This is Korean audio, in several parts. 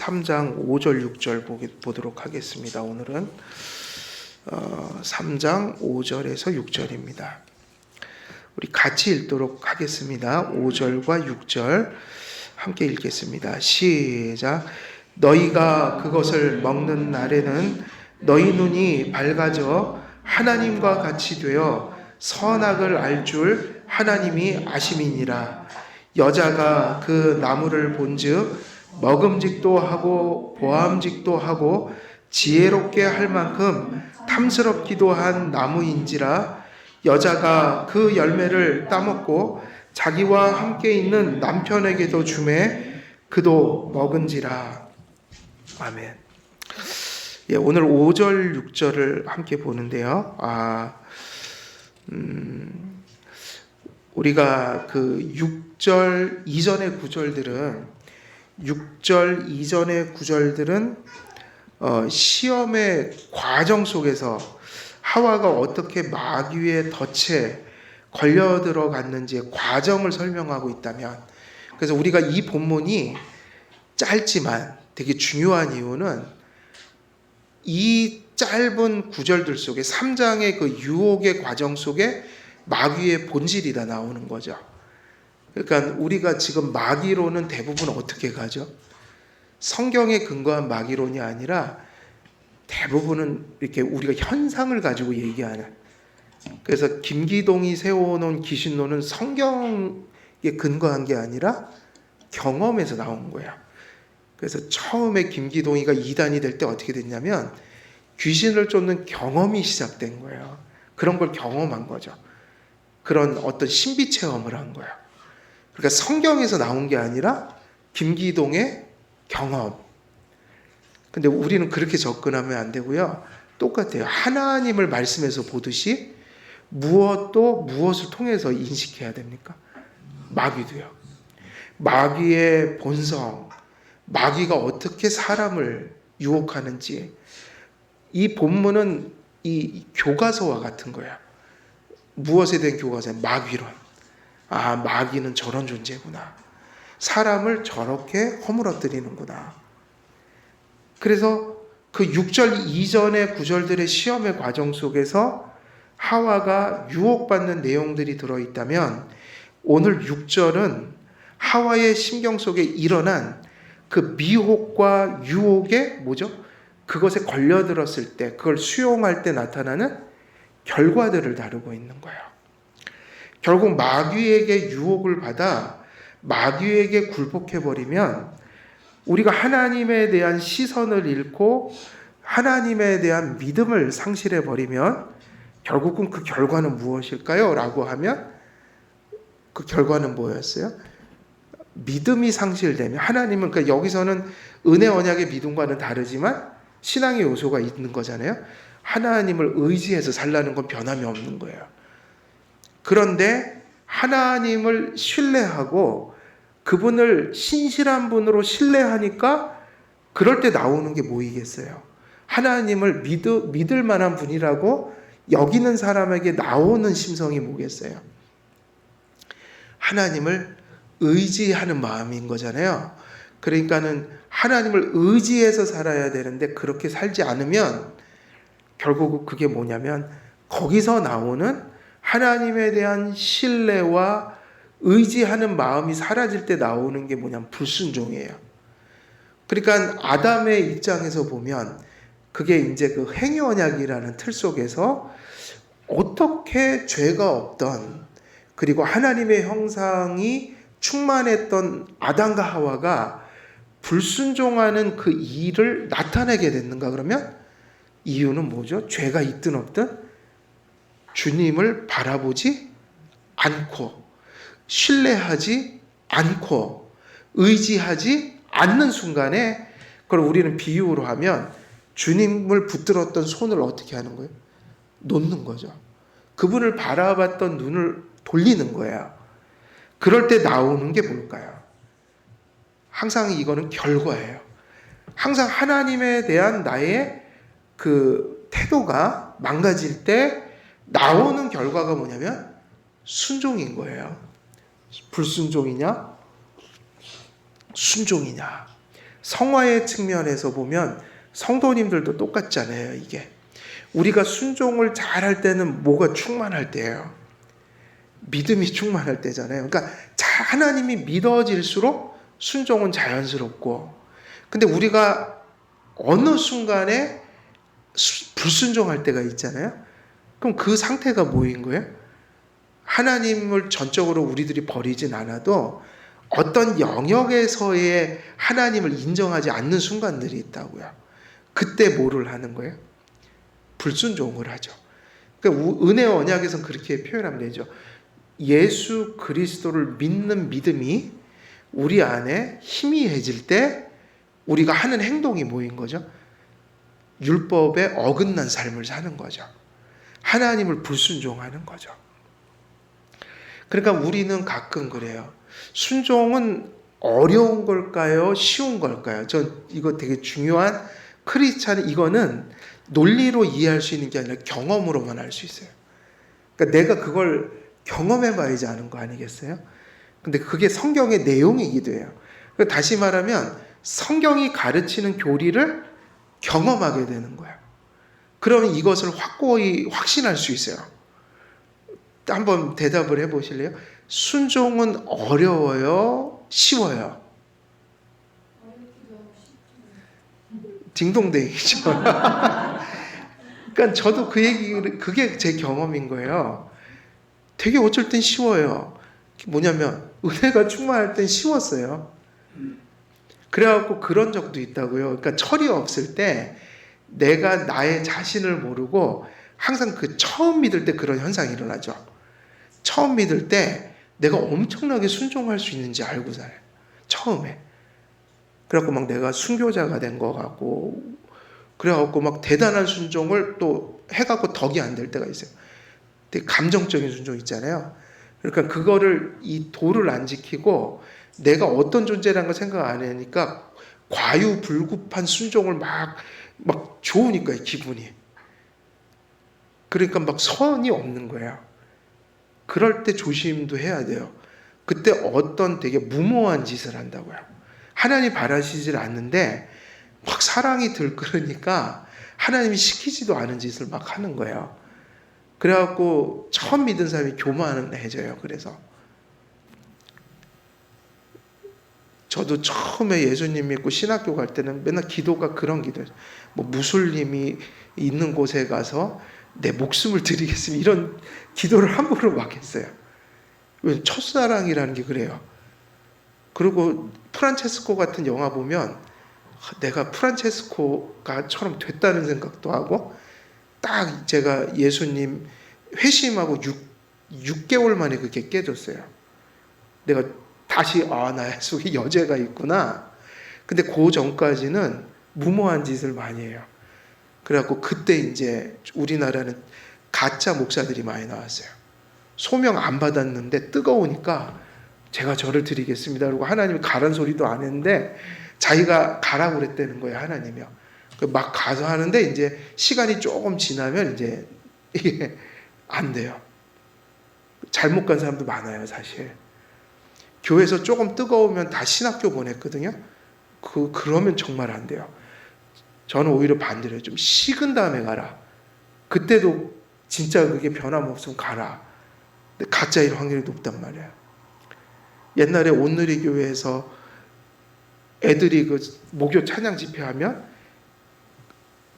3장 5절 6절 보도록 하겠습니다. 오늘은 3장 5절에서 6절입니다. 우리 같이 읽도록 하겠습니다. 5절과 6절 함께 읽겠습니다. 시작. 너희가 그것을 먹는 날에는 너희 눈이 밝아져 하나님과 같이 되어 선악을 알 줄 하나님이 아심이니라. 여자가 그 나무를 본즉 먹음직도 하고 보암직도 하고 지혜롭게 할 만큼 탐스럽기도 한 나무인지라. 여자가 그 열매를 따먹고 자기와 함께 있는 남편에게도 주매 그도 먹은지라. 아멘. 예, 오늘 5절 6절을 함께 보는데요. 우리가 그 6절 이전의 구절들은 6절 이전의 구절들은 시험의 과정 속에서 하와가 어떻게 마귀의 덫에 걸려 들어갔는지의 과정을 설명하고 있다면, 그래서 우리가 이 본문이 짧지만 되게 중요한 이유는 이 짧은 구절들 속에 3장의 그 유혹의 과정 속에 마귀의 본질이 다 나오는 거죠. 그러니까 우리가 지금 마귀론은 대부분 어떻게 가죠? 성경에 근거한 마귀론이 아니라 대부분은 이렇게 우리가 현상을 가지고 얘기하는. 그래서 김기동이 세워놓은 귀신론은 성경에 근거한 게 아니라 경험에서 나온 거야. 그래서 처음에 김기동이가 이단이 될 때 어떻게 됐냐면 귀신을 쫓는 경험이 시작된 거예요. 그런 걸 경험한 거죠. 그런 어떤 신비 체험을 한 거야. 그러니까 성경에서 나온 게 아니라 김기동의 경험. 근데 우리는 그렇게 접근하면 안 되고요. 똑같아요. 하나님을 말씀에서 보듯이 무엇도 무엇을 통해서 인식해야 됩니까? 마귀도요. 마귀의 본성, 마귀가 어떻게 사람을 유혹하는지, 이 본문은 이 교과서와 같은 거야. 무엇에 대한 교과서냐? 마귀론. 마귀는 저런 존재구나. 사람을 저렇게 허물어뜨리는구나. 그래서 그 6절 이전의 구절들의 시험의 과정 속에서 하와가 유혹받는 내용들이 들어있다면, 오늘 6절은 하와의 심경 속에 일어난 그 미혹과 유혹의 그것에 걸려들었을 때, 그걸 수용할 때 나타나는 결과들을 다루고 있는 거예요. 결국 마귀에게 유혹을 받아 마귀에게 굴복해버리면 우리가 하나님에 대한 시선을 잃고 하나님에 대한 믿음을 상실해버리면 결국은 그 결과는 무엇일까요? 라고 하면 그 결과는 뭐였어요? 믿음이 상실되면, 하나님은, 그러니까 여기서는 은혜 언약의 믿음과는 다르지만 신앙의 요소가 있는 거잖아요. 하나님을 의지해서 살라는 건 변함이 없는 거예요. 그런데 하나님을 신뢰하고 그분을 신실한 분으로 신뢰하니까 그럴 때 나오는 게 뭐이겠어요? 하나님을 믿을 만한 분이라고 여기는 사람에게 나오는 심성이 뭐겠어요? 하나님을 의지하는 마음인 거잖아요. 그러니까는 하나님을 의지해서 살아야 되는데 그렇게 살지 않으면 결국 그게 뭐냐면 거기서 나오는 하나님에 대한 신뢰와 의지하는 마음이 사라질 때 나오는 게 뭐냐면 불순종이에요. 그러니까 아담의 입장에서 보면 그게 이제 그 행위 언약이라는 틀 속에서 어떻게 죄가 없던, 그리고 하나님의 형상이 충만했던 아담과 하와가 불순종하는 그 일을 나타내게 됐는가? 그러면 이유는 뭐죠? 죄가 있든 없든 주님을 바라보지 않고 신뢰하지 않고 의지하지 않는 순간에, 그걸 우리는 비유로 하면 주님을 붙들었던 손을 어떻게 하는 거예요? 놓는 거죠. 그분을 바라봤던 눈을 돌리는 거예요. 그럴 때 나오는 게 뭘까요? 항상 이거는 결과예요. 항상 하나님에 대한 나의 그 태도가 망가질 때 나오는 결과가 뭐냐면 순종인 거예요. 불순종이냐? 순종이냐? 성화의 측면에서 보면 성도님들도 똑같잖아요. 이게 우리가 순종을 잘할 때는 뭐가 충만할 때예요? 믿음이 충만할 때잖아요. 그러니까 하나님이 믿어질수록 순종은 자연스럽고, 근데 우리가 어느 순간에 불순종할 때가 있잖아요. 그럼 그 상태가 뭐인 거예요? 하나님을 전적으로 우리들이 버리진 않아도 어떤 영역에서의 하나님을 인정하지 않는 순간들이 있다고요. 그때 뭐를 하는 거예요? 불순종을 하죠. 그러니까 은혜의 언약에서는 그렇게 표현하면 되죠. 예수 그리스도를 믿는 믿음이 우리 안에 희미해질 때 우리가 하는 행동이 뭐인 거죠? 율법에 어긋난 삶을 사는 거죠. 하나님을 불순종하는 거죠. 그러니까 우리는 가끔 그래요. 순종은 어려운 걸까요? 쉬운 걸까요? 전 이거 되게 중요한 크리스찬, 이거는 논리로 이해할 수 있는 게 아니라 경험으로만 알 수 있어요. 그러니까 내가 그걸 경험해봐야지 아는 거 아니겠어요? 근데 그게 성경의 내용이기도 해요. 다시 말하면 성경이 가르치는 교리를 경험하게 되는 거예요. 그러면 이것을 확고히 확신할 수 있어요. 한번 대답을 해보실래요? 순종은 어려워요? 쉬워요? 딩동댕이죠. 그러니까 저도 그게 제 경험인 거예요. 되게 어쩔 땐 쉬워요. 뭐냐면 은혜가 충만할 땐 쉬웠어요. 그래갖고 그런 적도 있다고요. 그러니까 철이 없을 때 내가 나의 자신을 모르고 항상 그 처음 믿을 때 그런 현상이 일어나죠. 처음 믿을 때 내가 엄청나게 순종할 수 있는지 알고 살아요. 처음에. 그래갖고 막 내가 순교자가 된 것 같고, 그래갖고 막 대단한 순종을 또 해갖고 덕이 안 될 때가 있어요. 되게 감정적인 순종 있잖아요. 그러니까 그거를 이 도를 안 지키고 내가 어떤 존재라는 걸 생각 안 하니까 과유불급한 순종을 막 좋으니까 기분이. 그러니까 막 선이 없는 거예요. 그럴 때 조심도 해야 돼요. 그때 어떤 되게 무모한 짓을 한다고요. 하나님 바라시질 않는데 막 사랑이 들끓으니까 하나님이 시키지도 않은 짓을 막 하는 거예요. 그래갖고 처음 믿은 사람이 교만해져요. 그래서 저도 처음에 예수님 믿고 신학교 갈 때는 맨날 기도가 그런 기도예요. 뭐 무슬림이 있는 곳에 가서 내 목숨을 드리겠습니다. 이런 기도를 함부로 막 했어요. 왜? 첫사랑이라는 게 그래요. 그리고 프란체스코 같은 영화 보면 내가 프란체스코가처럼 됐다는 생각도 하고, 딱 제가 예수님 회심하고 6개월 만에 그게 깨졌어요. 내가 다시 나 속에 여죄가 있구나. 근데 그 전까지는 무모한 짓을 많이 해요. 그래갖고 그때 이제 우리나라는 가짜 목사들이 많이 나왔어요. 소명 안 받았는데 뜨거우니까 제가 저를 드리겠습니다. 그리고 하나님이 가란 소리도 안 했는데 자기가 가라고 그랬다는 거예요. 하나님이요. 막 가서 하는데 이제 시간이 조금 지나면 이제 이게 안 돼요. 잘못 간 사람도 많아요, 사실. 교회에서 조금 뜨거우면 다 신학교 보냈거든요. 그러면 정말 안 돼요. 저는 오히려 반대로 좀 식은 다음에 가라. 그때도 진짜 그게 변함없으면 가라. 근데 가짜일 확률이 높단 말이에요. 옛날에 온누리 교회에서 애들이 그 목요 찬양 집회하면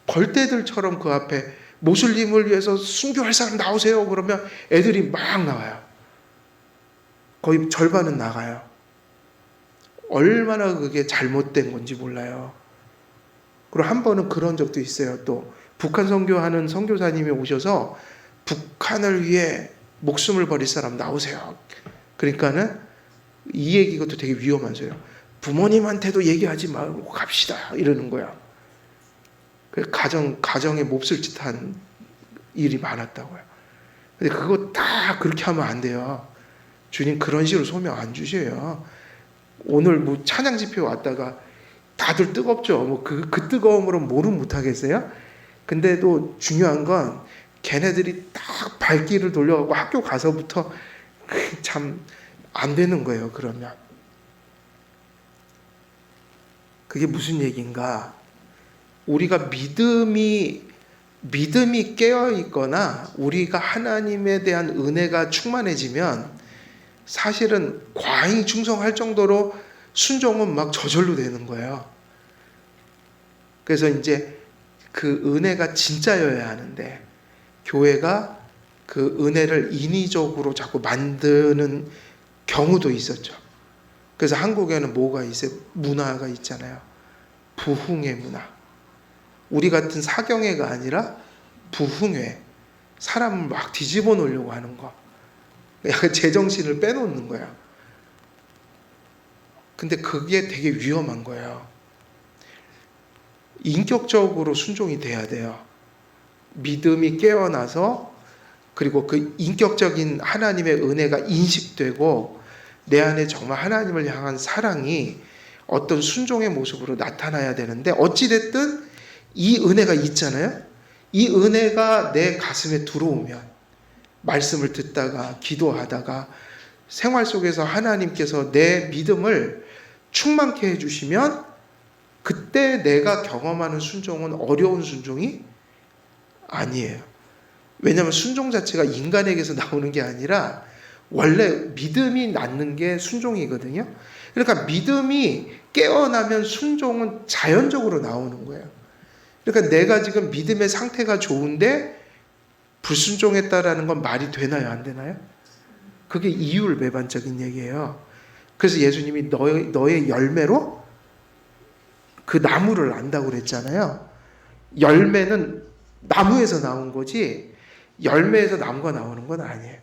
벌떼들처럼 그 앞에 모슬림을 위해서 순교할 사람 나오세요. 그러면 애들이 막 나와요. 거의 절반은 나가요. 얼마나 그게 잘못된 건지 몰라요. 그리고 한 번은 그런 적도 있어요. 또 북한 선교하는 선교사님이 오셔서 북한을 위해 목숨을 버릴 사람 나오세요. 그러니까는 이 얘기가 또 되게 위험하세요. 부모님한테도 얘기하지 말고 갑시다 이러는 거야. 가정에 몹쓸 짓한 일이 많았다고요. 근데 그거 다 그렇게 하면 안 돼요. 주님 그런 식으로 소명 안 주셔요. 오늘 뭐 찬양 집회 왔다가 다들 뜨겁죠. 뭐 그 뜨거움으로 뭐는 못 하겠어요? 근데도 중요한 건 걔네들이 딱 발길을 돌려가고 학교 가서부터 참 안 되는 거예요. 그러면 그게 무슨 얘기인가? 우리가 믿음이 깨어 있거나 우리가 하나님에 대한 은혜가 충만해지면 사실은 과잉 충성할 정도로 순종은 막 저절로 되는 거예요. 그래서 이제 그 은혜가 진짜여야 하는데 교회가 그 은혜를 인위적으로 자꾸 만드는 경우도 있었죠. 그래서 한국에는 뭐가 있어요? 문화가 있잖아요. 부흥회 문화. 우리 같은 사경회가 아니라 부흥회. 사람을 막 뒤집어 놓으려고 하는 거. 약간 제정신을 빼놓는 거야. 근데 그게 되게 위험한 거예요. 인격적으로 순종이 돼야 돼요. 믿음이 깨어나서 그리고 그 인격적인 하나님의 은혜가 인식되고 내 안에 정말 하나님을 향한 사랑이 어떤 순종의 모습으로 나타나야 되는데 어찌됐든 이 은혜가 있잖아요. 이 은혜가 내 가슴에 들어오면 말씀을 듣다가 기도하다가 생활 속에서 하나님께서 내 믿음을 충만케 해주시면 그때 내가 경험하는 순종은 어려운 순종이 아니에요. 왜냐하면 순종 자체가 인간에게서 나오는 게 아니라 원래 믿음이 낳는 게 순종이거든요. 그러니까 믿음이 깨어나면 순종은 자연적으로 나오는 거예요. 그러니까 내가 지금 믿음의 상태가 좋은데 불순종했다라는 건 말이 되나요? 안 되나요? 그게 이율배반적인 얘기예요. 그래서 예수님이 너의 열매로 그 나무를 안다고 그랬잖아요. 열매는 나무에서 나온 거지 열매에서 나무가 나오는 건 아니에요.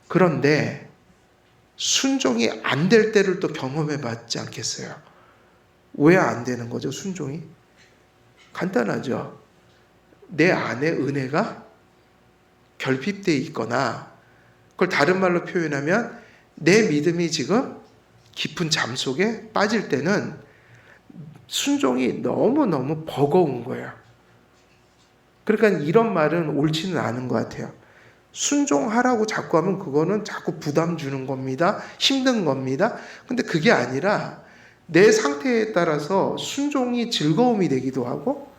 그런데 순종이 안 될 때를 또 경험해 봤지 않겠어요? 왜 안 되는 거죠, 순종이? 간단하죠. 내 안에 은혜가 결핍되어 있거나 그걸 다른 말로 표현하면 내 믿음이 지금 깊은 잠 속에 빠질 때는 순종이 너무너무 버거운 거예요. 그러니까 이런 말은 옳지는 않은 것 같아요. 순종하라고 자꾸 하면 그거는 자꾸 부담 주는 겁니다. 힘든 겁니다. 근데 그게 아니라 내 상태에 따라서 순종이 즐거움이 되기도 하고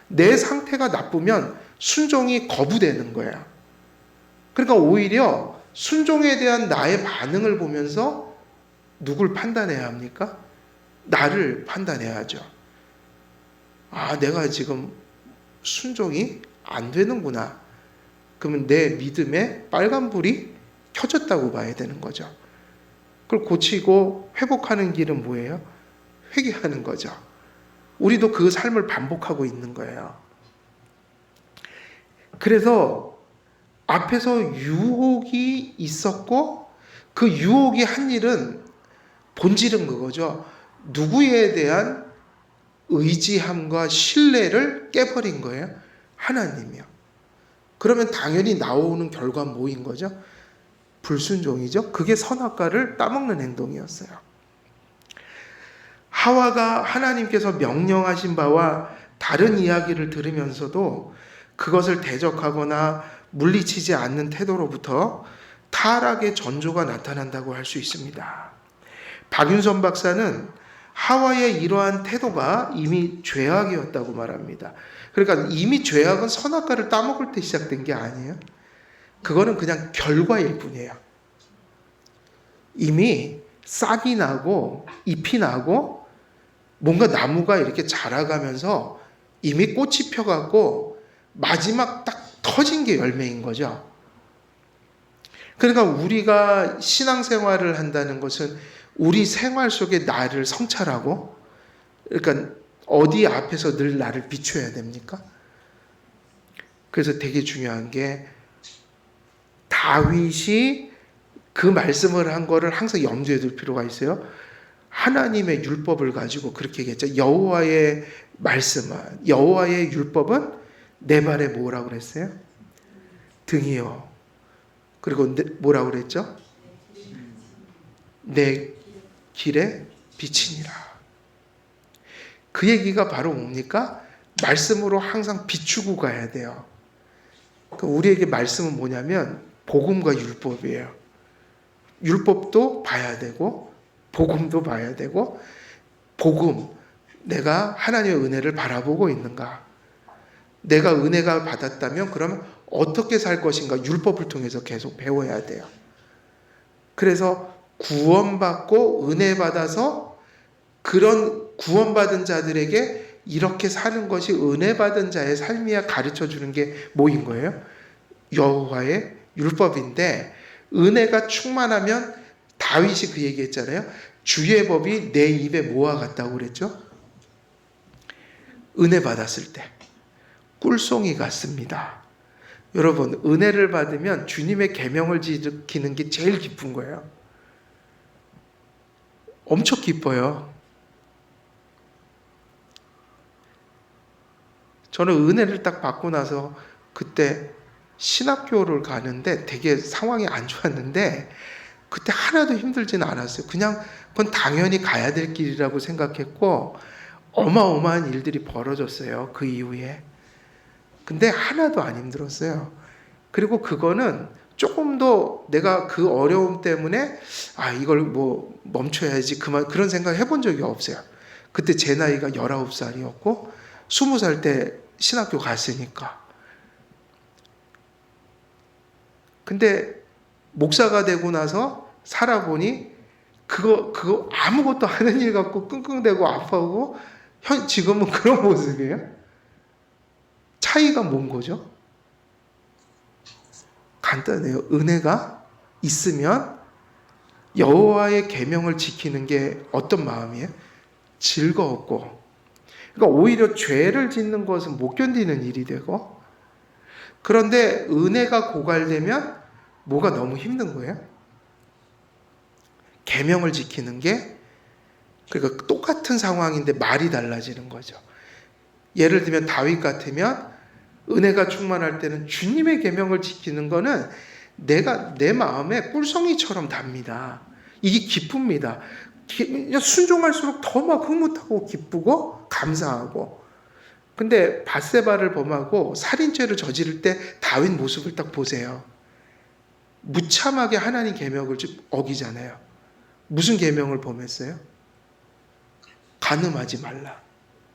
내 상태가 나쁘면 순종이 거부되는 거야. 그러니까 오히려 순종에 대한 나의 반응을 보면서 누굴 판단해야 합니까? 나를 판단해야죠. 아, 내가 지금 순종이 안 되는구나. 그러면 내 믿음에 빨간불이 켜졌다고 봐야 되는 거죠. 그걸 고치고 회복하는 길은 뭐예요? 회개하는 거죠. 우리도 그 삶을 반복하고 있는 거예요. 그래서 앞에서 유혹이 있었고 그 유혹이 한 일은 본질은 그거죠. 누구에 대한 의지함과 신뢰를 깨버린 거예요. 하나님이요. 그러면 당연히 나오는 결과는 뭐인 거죠? 불순종이죠. 그게 선악과를 따먹는 행동이었어요. 하와가 하나님께서 명령하신 바와 다른 이야기를 들으면서도 그것을 대적하거나 물리치지 않는 태도로부터 타락의 전조가 나타난다고 할 수 있습니다. 박윤선 박사는 하와의 이러한 태도가 이미 죄악이었다고 말합니다. 그러니까 이미 죄악은 선악과를 따먹을 때 시작된 게 아니에요. 그거는 그냥 결과일 뿐이에요. 이미 싹이 나고 잎이 나고 뭔가 나무가 이렇게 자라가면서 이미 꽃이 펴갖고 마지막 딱 터진 게 열매인 거죠. 그러니까 우리가 신앙생활을 한다는 것은 우리 생활 속에 나를 성찰하고 그러니까 어디 앞에서 늘 나를 비춰야 됩니까? 그래서 되게 중요한 게 다윗이 그 말씀을 한 거를 항상 염두에 둘 필요가 있어요. 하나님의 율법을 가지고 그렇게 얘기했죠. 여호와의 말씀은 여호와의 율법은 내 발에 뭐라고 그랬어요? 등이요. 그리고 뭐라고 그랬죠? 내 길에 비치니라. 그 얘기가 바로 뭡니까? 말씀으로 항상 비추고 가야 돼요. 우리에게 말씀은 뭐냐면 복음과 율법이에요. 율법도 봐야 되고 복음도 봐야 되고 복음, 내가 하나님의 은혜를 바라보고 있는가? 내가 은혜가 받았다면 그러면 어떻게 살 것인가? 율법을 통해서 계속 배워야 돼요. 그래서 구원받고 은혜 받아서 그런 구원받은 자들에게 이렇게 사는 것이 은혜 받은 자의 삶이야 가르쳐 주는 게 뭐인 거예요? 여호와의 율법인데, 은혜가 충만하면 다윗이 그 얘기했잖아요. 주의 법이 내 입에 뭐와 같다고 그랬죠? 은혜 받았을 때 꿀송이 같습니다. 여러분, 은혜를 받으면 주님의 계명을 지키는 게 제일 기쁜 거예요. 엄청 기뻐요. 저는 은혜를 딱 받고 나서 그때 신학교를 가는데 되게 상황이 안 좋았는데 그때 하나도 힘들지는 않았어요. 그냥 그건 당연히 가야 될 길이라고 생각했고 어마어마한 일들이 벌어졌어요. 그 이후에. 근데 하나도 안 힘들었어요. 그리고 그거는 조금 더 내가 그 어려움 때문에 이걸 뭐 멈춰야지 그런 생각 해본 적이 없어요. 그때 제 나이가 19살이었고 20살 때 신학교 갔으니까. 근데 목사가 되고 나서 살아보니 그거 아무것도 하는 일 같고 끙끙대고 아파하고 지금은 그런 모습이에요. 차이가 뭔 거죠? 간단해요. 은혜가 있으면 여호와의 계명을 지키는 게 어떤 마음이에요? 즐거웠고, 그러니까 오히려 죄를 짓는 것은 못 견디는 일이 되고, 그런데 은혜가 고갈되면 뭐가 너무 힘든 거예요? 계명을 지키는 게, 그러니까 똑같은 상황인데 말이 달라지는 거죠. 예를 들면 다윗 같으면 은혜가 충만할 때는 주님의 계명을 지키는 거는 내 마음에 꿀송이처럼 답니다. 이게 기쁩니다. 순종할수록 더 막 흐뭇하고 기쁘고 감사하고. 근데 밧세바를 범하고 살인죄를 저지를 때 다윗 모습을 딱 보세요. 무참하게 하나님 계명을 어기잖아요. 무슨 계명을 범했어요? 간음하지 말라.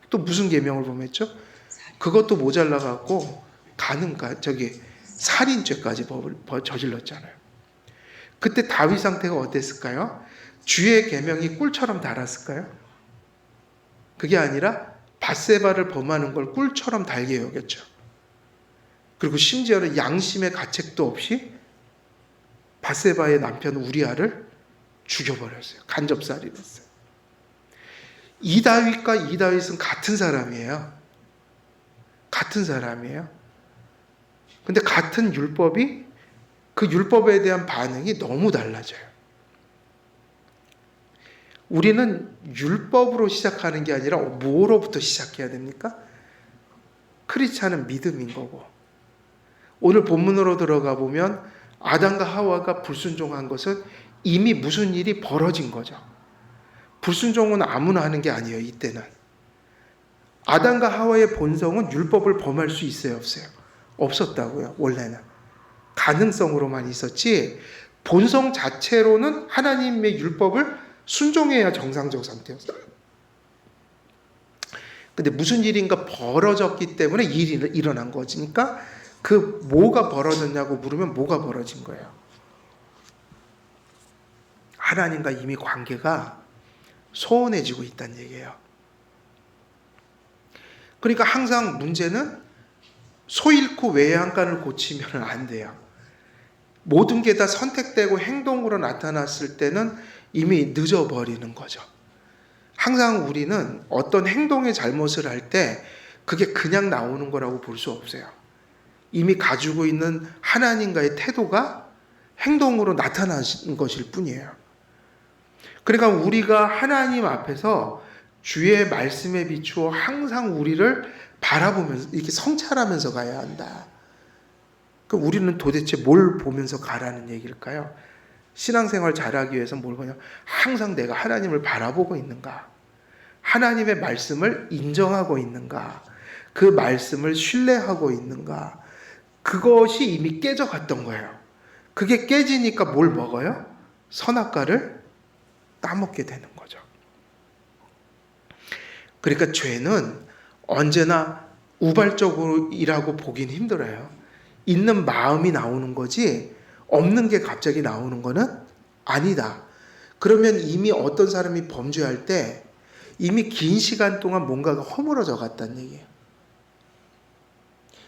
또 무슨 계명을 범했죠? 그것도 모자라갖고 살인죄까지 저질렀잖아요. 그때 다윗 상태가 어땠을까요? 주의 계명이 꿀처럼 달았을까요? 그게 아니라 밧세바를 범하는 걸 꿀처럼 달게 여겼죠. 그리고 심지어는 양심의 가책도 없이 밧세바의 남편 우리아를 죽여버렸어요. 간접살인 했어요. 이 다윗은 같은 사람이에요. 같은 사람이에요. 근데 같은 율법이 그 율법에 대한 반응이 너무 달라져요. 우리는 율법으로 시작하는 게 아니라 뭐로부터 시작해야 됩니까? 크리스찬은 믿음인 거고. 오늘 본문으로 들어가 보면 아담과 하와가 불순종한 것은 이미 무슨 일이 벌어진 거죠. 불순종은 아무나 하는 게 아니에요. 이때는 아담과 하와의 본성은 율법을 범할 수 있어요, 없어요? 없었다고요. 원래는 가능성으로만 있었지 본성 자체로는 하나님의 율법을 순종해야 정상적 상태였어요. 근데 무슨 일인가 벌어졌기 때문에 일이 일어난 거니까 그 뭐가 벌어졌냐고 물으면 뭐가 벌어진 거예요? 하나님과 이미 관계가 소원해지고 있다는 얘기예요. 그러니까 항상 문제는 소 잃고 외양간을 고치면 안 돼요. 모든 게 다 선택되고 행동으로 나타났을 때는 이미 늦어버리는 거죠. 항상 우리는 어떤 행동의 잘못을 할 때 그게 그냥 나오는 거라고 볼 수 없어요. 이미 가지고 있는 하나님과의 태도가 행동으로 나타나는 것일 뿐이에요. 그러니까 우리가 하나님 앞에서 주의 말씀에 비추어 항상 우리를 바라보면서 이렇게 성찰하면서 가야 한다. 그럼 우리는 도대체 뭘 보면서 가라는 얘기일까요? 신앙생활 잘하기 위해서 뭘 보냐? 항상 내가 하나님을 바라보고 있는가? 하나님의 말씀을 인정하고 있는가? 그 말씀을 신뢰하고 있는가? 그것이 이미 깨져갔던 거예요. 그게 깨지니까 뭘 먹어요? 선악과를 따먹게 되는 거죠. 그러니까 죄는 언제나 우발적으로 일하고 보긴 힘들어요. 있는 마음이 나오는 거지 없는 게 갑자기 나오는 거는 아니다. 그러면 이미 어떤 사람이 범죄할 때 이미 긴 시간 동안 뭔가가 허물어져 갔다는 얘기예요.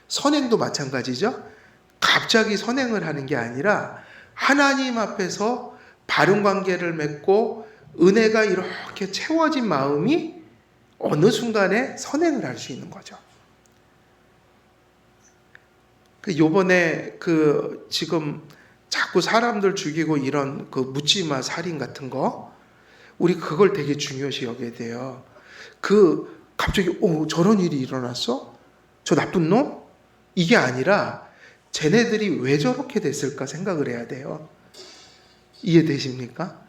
선행도 마찬가지죠. 갑자기 선행을 하는 게 아니라 하나님 앞에서 바른 관계를 맺고 은혜가 이렇게 채워진 마음이 어느 순간에 선행을 할 수 있는 거죠. 요번에 지금 자꾸 사람들 죽이고 이런 묻지마 살인 같은 거, 우리 그걸 되게 중요시 여겨야 돼요. 갑자기 저런 일이 일어났어? 저 나쁜 놈? 이게 아니라 쟤네들이 왜 저렇게 됐을까 생각을 해야 돼요. 이해되십니까?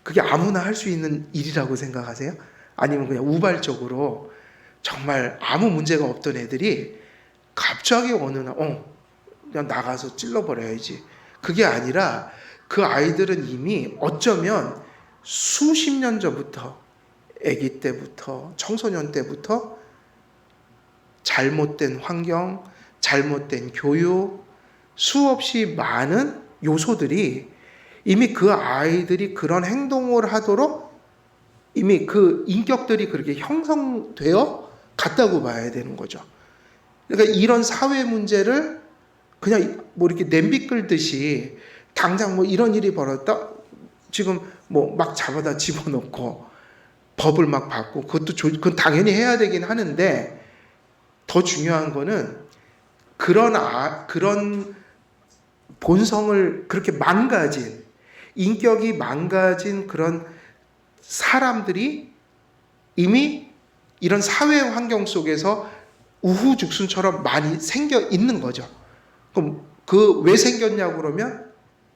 그게 아무나 할 수 있는 일이라고 생각하세요? 아니면 그냥 우발적으로 정말 아무 문제가 없던 애들이 갑자기 어느 날 그냥 나가서 찔러버려야지. 그게 아니라 그 아이들은 이미 어쩌면 수십 년 전부터, 아기 때부터, 청소년 때부터 잘못된 환경, 잘못된 교육, 수없이 많은 요소들이 이미 그 아이들이 그런 행동을 하도록 이미 그 인격들이 그렇게 형성되어 갔다고 봐야 되는 거죠. 그러니까 이런 사회 문제를 그냥 이렇게 냄비 끓듯이 당장 이런 일이 벌어졌다, 지금 막 잡아다 집어넣고 법을 막 바꾸고 그건 당연히 해야 되긴 하는데, 더 중요한 거는 그런 본성을 그렇게 망가진, 인격이 망가진 그런 사람들이 이미 이런 사회 환경 속에서 우후죽순처럼 많이 생겨 있는 거죠. 그럼 왜 생겼냐고 그러면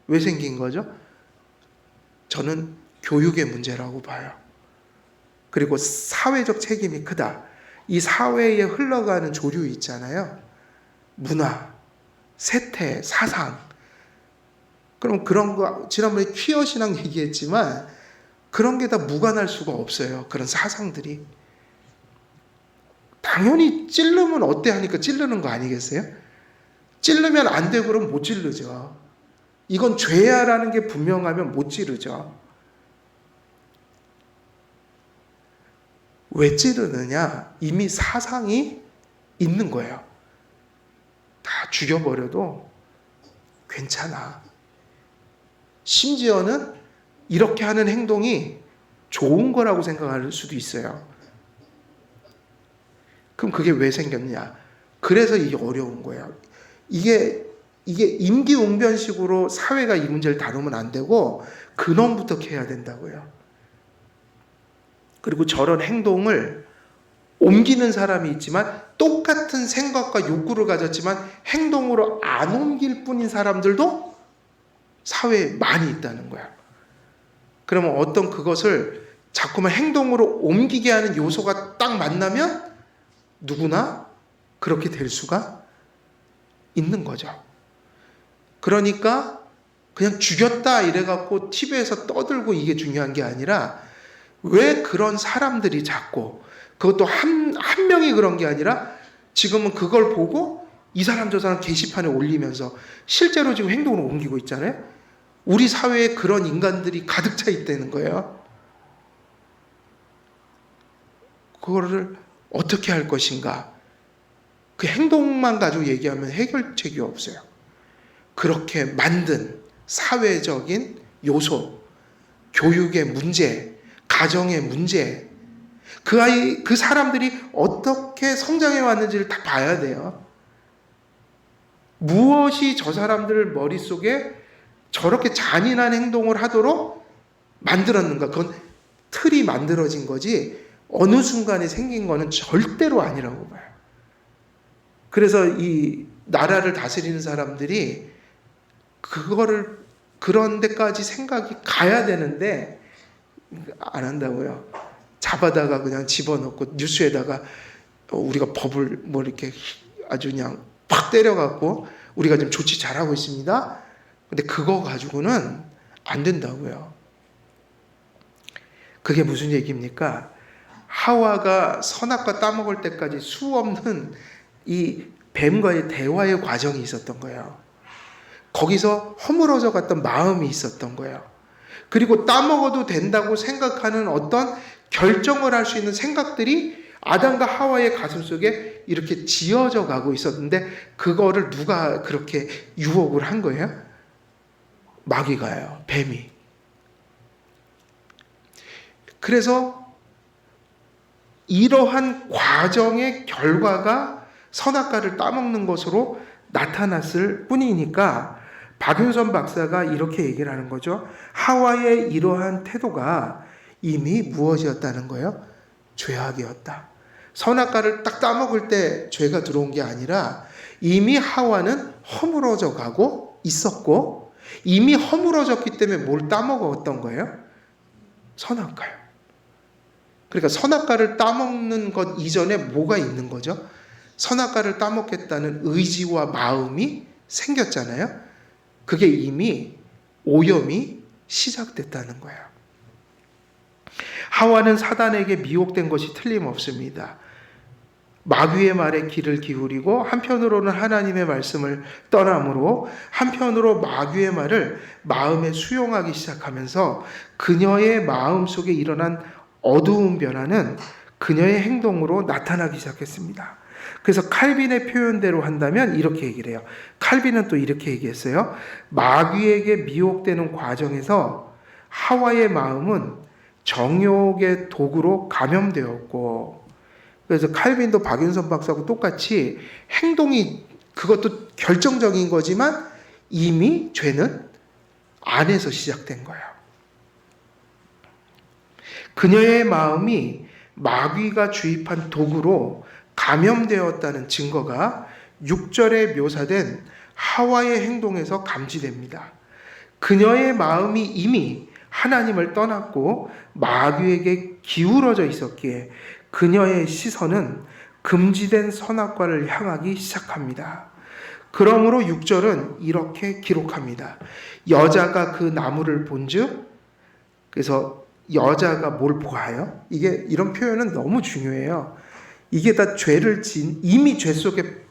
왜 생긴 거죠? 저는 교육의 문제라고 봐요. 그리고 사회적 책임이 크다. 이 사회에 흘러가는 조류 있잖아요. 문화, 세태, 사상. 그럼 그런 거, 지난번에 퀴어 신앙 얘기했지만 그런 게 다 무관할 수가 없어요. 그런 사상들이. 당연히 찌르면 어때 하니까 찌르는 거 아니겠어요? 찌르면 안 되고 그러면 못 찌르죠. 이건 죄야라는 게 분명하면 못 찌르죠. 왜 찌르느냐? 이미 사상이 있는 거예요. 다 죽여버려도 괜찮아. 심지어는 이렇게 하는 행동이 좋은 거라고 생각할 수도 있어요. 그럼 그게 왜 생겼냐? 그래서 이게 어려운 거예요. 이게 임기응변식으로 사회가 이 문제를 다루면 안 되고 근원부터 해야 된다고요. 그리고 저런 행동을 옮기는 사람이 있지만 똑같은 생각과 욕구를 가졌지만 행동으로 안 옮길 뿐인 사람들도 사회에 많이 있다는 거야. 그러면 어떤 그것을 자꾸만 행동으로 옮기게 하는 요소가 딱 만나면 누구나 그렇게 될 수가 있는 거죠. 그러니까 그냥 죽였다 이래갖고 TV에서 떠들고 이게 중요한 게 아니라, 왜 그런 사람들이 자꾸, 그것도 한 명이 그런 게 아니라 지금은 그걸 보고 이 사람 저 사람 게시판에 올리면서 실제로 지금 행동으로 옮기고 있잖아요. 우리 사회에 그런 인간들이 가득 차 있다는 거예요. 그거를 어떻게 할 것인가? 그 행동만 가지고 얘기하면 해결책이 없어요. 그렇게 만든 사회적인 요소, 교육의 문제, 가정의 문제, 그 사람들이 어떻게 성장해 왔는지를 다 봐야 돼요. 무엇이 저 사람들 머릿속에 저렇게 잔인한 행동을 하도록 만들었는가? 그건 틀이 만들어진 거지 어느 순간에 생긴 거는 절대로 아니라고 봐요. 그래서 이 나라를 다스리는 사람들이 그거를 그런 데까지 생각이 가야 되는데 안 한다고요. 잡아다가 그냥 집어넣고 뉴스에다가 우리가 법을 이렇게 아주 그냥 팍 때려갖고 우리가 지금 조치 잘하고 있습니다. 근데 그거 가지고는 안 된다고요. 그게 무슨 얘기입니까? 하와가 선악과 따먹을 때까지 수없는 이 뱀과의 대화의 과정이 있었던 거예요. 거기서 허물어져 갔던 마음이 있었던 거예요. 그리고 따먹어도 된다고 생각하는 어떤 결정을 할 수 있는 생각들이 아담과 하와의 가슴속에 이렇게 지어져 가고 있었는데, 그거를 누가 그렇게 유혹을 한 거예요? 마귀가요. 뱀이. 그래서 이러한 과정의 결과가 선악과를 따먹는 것으로 나타났을 뿐이니까 박윤선 박사가 이렇게 얘기를 하는 거죠. 하와의 이러한 태도가 이미 무엇이었다는 거예요? 죄악이었다. 선악과를 딱 따먹을 때 죄가 들어온 게 아니라 이미 하와는 허물어져 가고 있었고, 이미 허물어졌기 때문에 뭘 따먹었던 거예요? 선악과요. 그러니까 선악과를 따먹는 것 이전에 뭐가 있는 거죠? 선악과를 따먹겠다는 의지와 마음이 생겼잖아요. 그게 이미 오염이 시작됐다는 거예요. 하와는 사단에게 미혹된 것이 틀림없습니다. 마귀의 말에 귀를 기울이고 한편으로는 하나님의 말씀을 떠남으로, 한편으로 마귀의 말을 마음에 수용하기 시작하면서 그녀의 마음속에 일어난 어두운 변화는 그녀의 행동으로 나타나기 시작했습니다. 그래서 칼빈의 표현대로 한다면 이렇게 얘기를 해요. 칼빈은 또 이렇게 얘기했어요. 마귀에게 미혹되는 과정에서 하와의 마음은 정욕의 도구로 감염되었고, 그래서 칼빈도 박윤선 박사하고 똑같이 행동이 그것도 결정적인 거지만 이미 죄는 안에서 시작된 거예요. 그녀의 마음이 마귀가 주입한 도구로 감염되었다는 증거가 6절에 묘사된 하와의 행동에서 감지됩니다. 그녀의 마음이 이미 하나님을 떠났고 마귀에게 기울어져 있었기에 그녀의 시선은 금지된 선악과를 향하기 시작합니다. 그러므로 6절은 이렇게 기록합니다. 여자가 그 나무를 본즉, 그래서 여자가 뭘 보아요? 이게 이런 표현은 너무 중요해요. 이게 다 죄를 지은, 이미 죄 속에,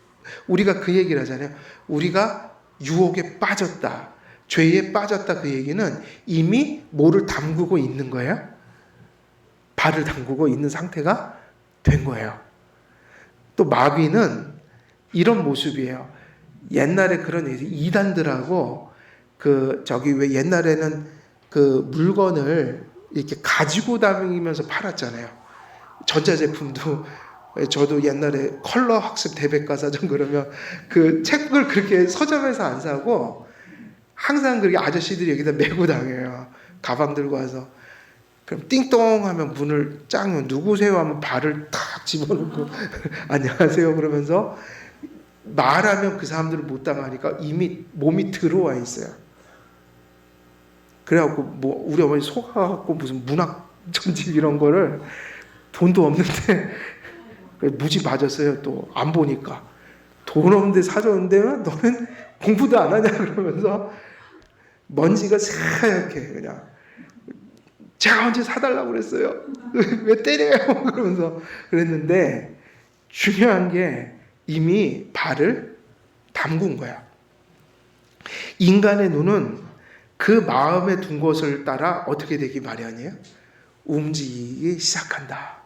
우리가 그 얘기를 하잖아요. 우리가 유혹에 빠졌다, 죄에 빠졌다. 그 얘기는 이미 뭐를 담그고 있는 거예요? 발을 담그고 있는 상태가 된 거예요. 또 마귀는 이런 모습이에요. 옛날에 그런 이단들하고 왜 옛날에는 그 물건을 이렇게 가지고 다니면서 팔았잖아요. 전자제품도. 저도 옛날에 컬러 학습 대백과사전 그러면 그 책을 그렇게 서점에서 안 사고 항상 그렇게 아저씨들이 여기다 메고 다녀요. 가방 들고 와서. 그럼 띵동 하면 문을 짱, 누구세요 하면 발을 탁 집어넣고 안녕하세요 그러면서 말하면 그 사람들은 못 당하니까 이미 몸이 들어와 있어요. 그래갖고 뭐 우리 어머니 속아갖고 무슨 문학 전집 이런 거를, 돈도 없는데 무지 맞았어요. 또 안 보니까 돈 없는데 사줬는데 너는 공부도 안 하냐 그러면서 먼지가 새하얗게 그냥, 제가 언제 사달라고 그랬어요? 왜 때려요? 그러면서 그랬는데, 중요한 게 이미 발을 담근 거야. 인간의 눈은 그 마음에 둔 것을 따라 어떻게 되기 마련이에요? 움직이기 시작한다.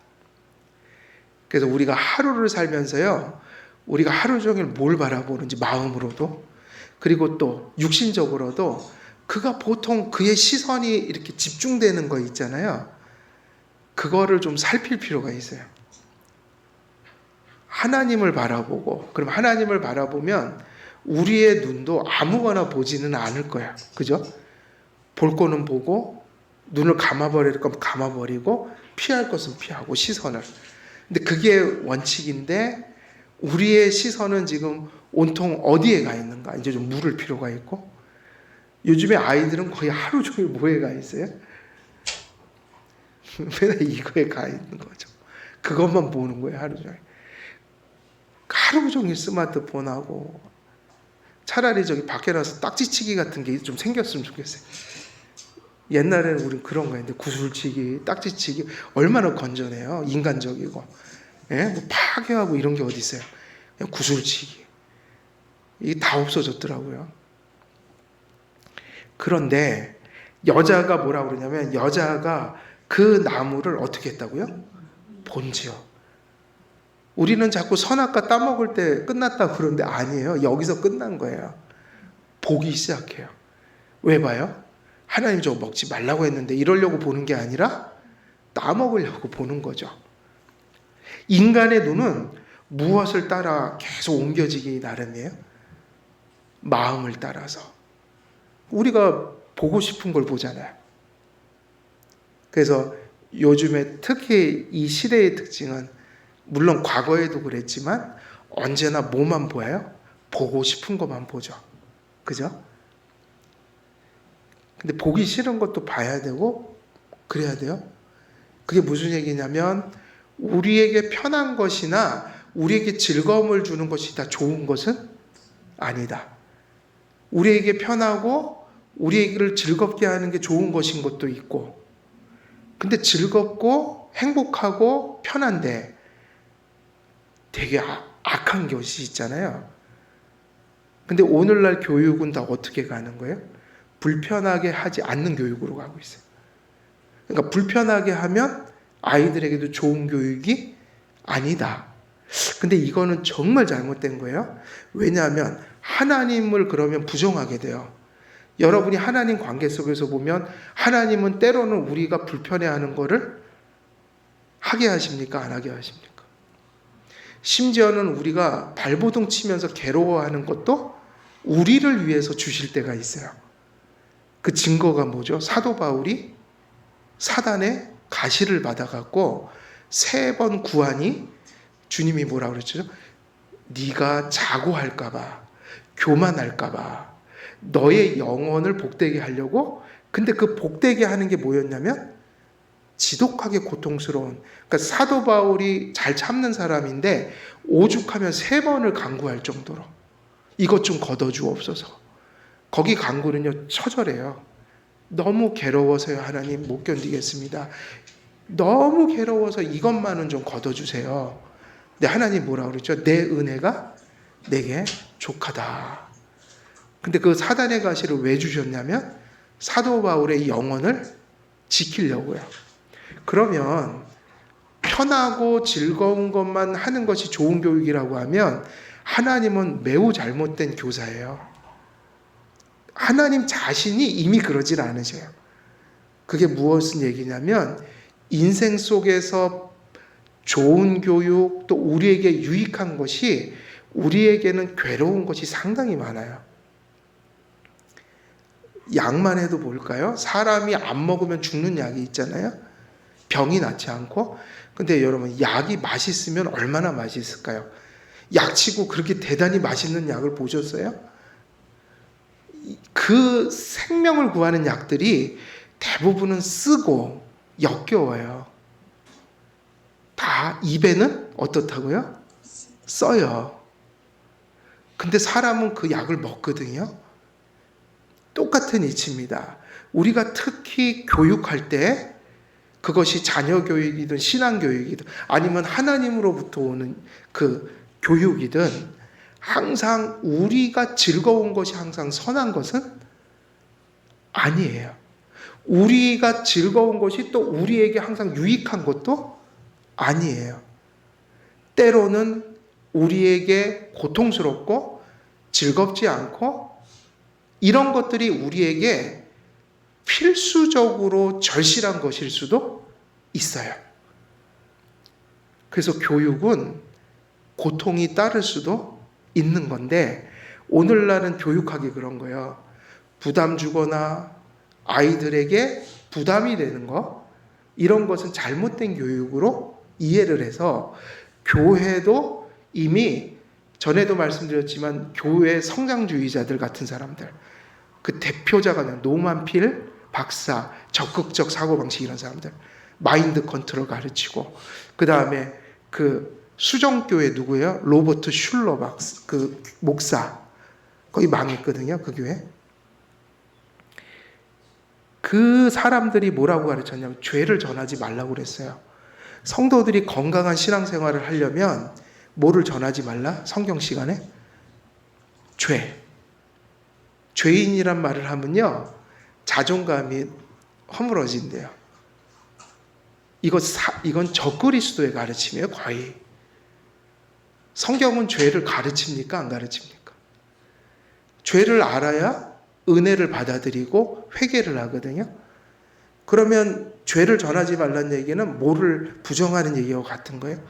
그래서 우리가 하루를 살면서요, 우리가 하루 종일 뭘 바라보는지 마음으로도, 그리고 또 육신적으로도 그가 보통 그의 시선이 이렇게 집중되는 거 있잖아요. 그거를 좀 살필 필요가 있어요. 하나님을 바라보고, 그럼 하나님을 바라보면 우리의 눈도 아무거나 보지는 않을 거야. 그죠? 볼 거는 보고, 눈을 감아버릴 거면 감아버리고, 피할 것은 피하고, 시선을. 근데 그게 원칙인데, 우리의 시선은 지금 온통 어디에 가 있는가? 이제 좀 물을 필요가 있고, 요즘에 아이들은 거의 하루 종일 뭐에 가 있어요? 맨날 이거에 가 있는 거죠. 그것만 보는 거예요, 하루 종일. 하루 종일 스마트폰하고, 차라리 저기 밖에 나서 딱지치기 같은 게 좀 생겼으면 좋겠어요. 옛날에는 우리 그런 거 했는데 구슬치기, 딱지치기 얼마나 건전해요. 인간적이고. 예? 뭐 파괴하고 이런 게 어디 있어요. 그냥 구슬치기. 이게 다 없어졌더라고요. 그런데 여자가 뭐라고 그러냐면 여자가 그 나무를 어떻게 했다고요? 본지요. 우리는 자꾸 선악과 따먹을 때 끝났다고 그러는데 아니에요. 여기서 끝난 거예요. 보기 시작해요. 왜 봐요? 하나님 저거 먹지 말라고 했는데 이러려고 보는 게 아니라 따먹으려고 보는 거죠. 인간의 눈은 무엇을 따라 계속 옮겨지기 나름이에요? 마음을 따라서. 우리가 보고 싶은 걸 보잖아요. 그래서 요즘에 특히 이 시대의 특징은 물론 과거에도 그랬지만 언제나 뭐만 보여요? 보고 싶은 것만 보죠. 그죠? 근데 보기 싫은 것도 봐야 되고 그래야 돼요. 그게 무슨 얘기냐면 우리에게 편한 것이나 우리에게 즐거움을 주는 것이 다 좋은 것은 아니다. 우리에게 편하고 우리를 즐겁게 하는 게 좋은 것인 것도 있고, 근데 즐겁고 행복하고 편한데 되게 악한 것이 있잖아요. 근데 오늘날 교육은 다 어떻게 가는 거예요? 불편하게 하지 않는 교육으로 가고 있어요. 그러니까 불편하게 하면 아이들에게도 좋은 교육이 아니다. 근데 이거는 정말 잘못된 거예요. 왜냐하면 하나님을 그러면 부정하게 돼요. 여러분이 하나님 관계 속에서 보면 하나님은 때로는 우리가 불편해하는 거를 하게 하십니까? 안 하게 하십니까? 심지어는 우리가 발버둥 치면서 괴로워하는 것도 우리를 위해서 주실 때가 있어요. 그 증거가 뭐죠? 사도 바울이 사단의 가시를 받아갖고 3번 구하니 주님이 뭐라고 그랬죠? 네가 자고할까봐, 교만할까봐 너의 영혼을 복되게 하려고. 근데 그 복되게 하는 게 뭐였냐면 지독하게 고통스러운, 그러니까 사도 바울이 잘 참는 사람인데 오죽하면 3번을 간구할 정도로 이것 좀 걷어주옵소서. 거기 간구는요 처절해요. 너무 괴로워서요 하나님 못 견디겠습니다. 너무 괴로워서 이것만은 좀 걷어주세요. 근데 하나님 뭐라고 그랬죠? 내 은혜가 내게 족하다. 근데 그 사단의 가시를 왜 주셨냐면 사도 바울의 영혼을 지키려고요. 그러면 편하고 즐거운 것만 하는 것이 좋은 교육이라고 하면 하나님은 매우 잘못된 교사예요. 하나님 자신이 이미 그러질 않으셔요. 그게 무엇은 얘기냐면 인생 속에서 좋은 교육 또 우리에게 유익한 것이 우리에게는 괴로운 것이 상당히 많아요. 약만 해도 볼까요? 사람이 안 먹으면 죽는 약이 있잖아요. 병이 낫지 않고. 근데 여러분 약이 맛있으면 얼마나 맛있을까요? 약치고 그렇게 대단히 맛있는 약을 보셨어요? 그 생명을 구하는 약들이 대부분은 쓰고 역겨워요. 다 입에는 어떻다고요? 써요. 근데 사람은 그 약을 먹거든요. 똑같은 이치입니다. 우리가 특히 교육할 때 그것이 자녀 교육이든 신앙 교육이든 아니면 하나님으로부터 오는 그 교육이든 항상 우리가 즐거운 것이 항상 선한 것은 아니에요. 우리가 즐거운 것이 또 우리에게 항상 유익한 것도 아니에요. 때로는 우리에게 고통스럽고 즐겁지 않고 이런 것들이 우리에게 필수적으로 절실한 것일 수도 있어요. 그래서 교육은 고통이 따를 수도 있는 건데 오늘날은 교육하기 그런 거예요. 부담 주거나 아이들에게 부담이 되는 거, 이런 것은 잘못된 교육으로 이해를 해서 교회도 이미 전에도 말씀드렸지만 교회 성장주의자들 같은 사람들, 그 대표자가 노만필 박사, 적극적 사고방식 이런 사람들, 마인드 컨트롤 가르치고, 그 다음에 그 수정교회 누구예요? 로버트 슐러 박사, 그 목사, 거기 망했거든요, 그 교회. 그 사람들이 뭐라고 가르쳤냐면 죄를 전하지 말라고 그랬어요. 성도들이 건강한 신앙생활을 하려면 뭐를 전하지 말라? 성경 시간에? 죄. 죄인이란 말을 하면요, 자존감이 허물어진대요. 이건 적그리스도의 가르침이에요, 거의. 성경은 죄를 가르칩니까? 안 가르칩니까? 죄를 알아야 은혜를 받아들이고 회개를 하거든요. 그러면 죄를 전하지 말라는 얘기는 뭐를 부정하는 얘기와 같은 거예요?